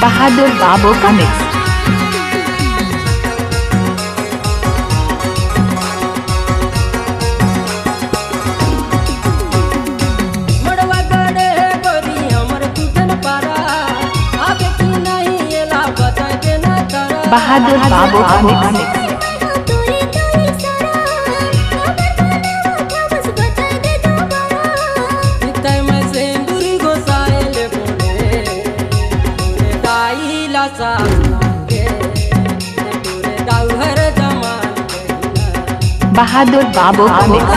बहादुर बाबू का मिक्स। बहादुर बाबू का मिक्स। बहादुर बाबू का मिक्स।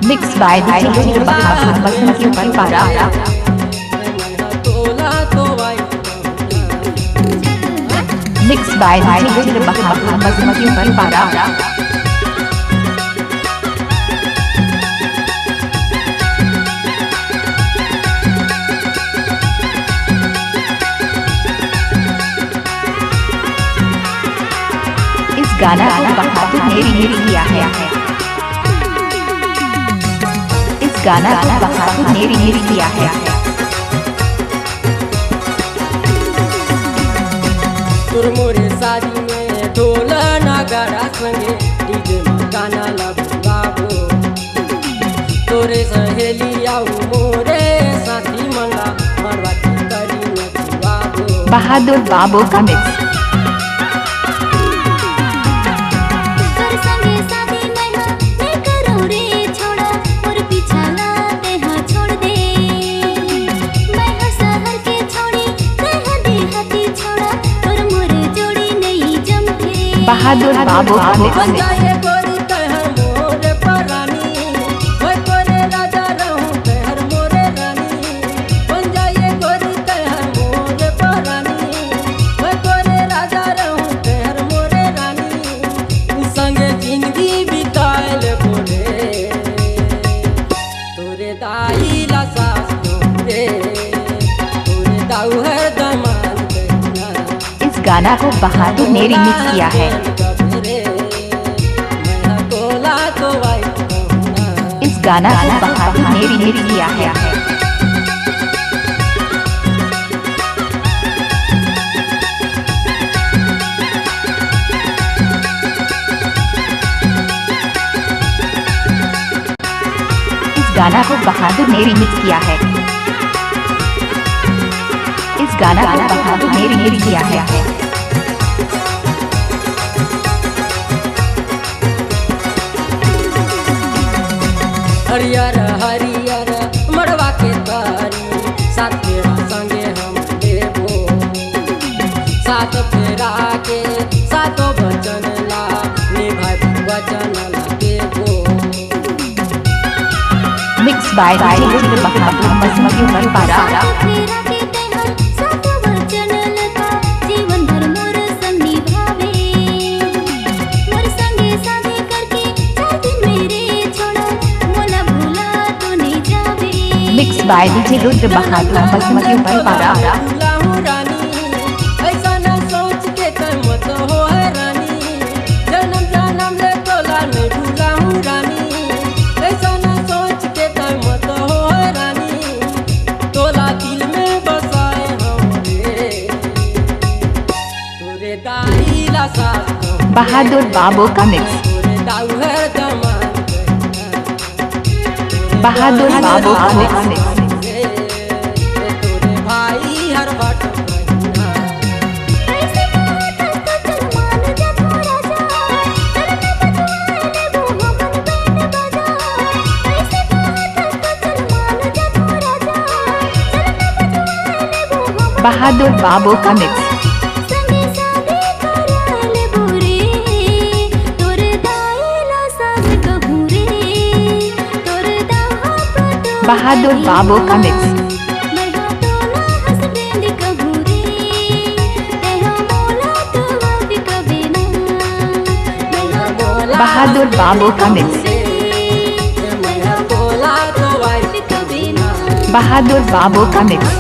मिक्स बाय डीजे बहादुर बासमती पारा। मिक्स बाय डीजे बहादुर बासमती पारा। इस गाना को बहादुर ने रीमिक्स किया है। इस गाना को बहादुर ने रीमिक्स किया है। मोरे शादी में ढोल नगाड़ा संगे डीजे में गाना लगू बाबू। तोरे सहेली आऊ मोरे साथी मंगा मरवा करी नची बाबू। बहादुर बाबू का मिक्स। बहादुर बाबू का मिक्स। इस गाना को बहादुर ने रीमिक्स किया है। इस गाना को बहादुर ने रीमिक्स किया है। इस गाना को बहादुर ने रीमिक्स किया है। इस गाना को बहादुर ने रीमिक्स किया है। हरियर हरियर मड़वा के तारी साथ फेरा संगे हम देबो। सात फेरा के सातो वचन ला निभाए वचन ला देबो। मिक्स बाय डीजे बहादुर बासमती पारा। मिक्स बाय डीजे रुद्र बहादुर बासमती पारा। ऐसा न सोच के मत हो है रानी। जन्म जन्म ले तोला नहीं भूला हूँ रानी। ऐसा न सोच के मत हो है रानी। तोला दिल में बसाए हमरे तोरे दाई ला साथ। बहादुर बाबू का मिक्स। बहादुर बाबू का मिक्स। बहादुर बाबू का मिक्स। बहादुर बाबू का मिक्स। बहादुर बाबू का मिक्स मैं बोला तो आई बहादुर बाबू का मिक्स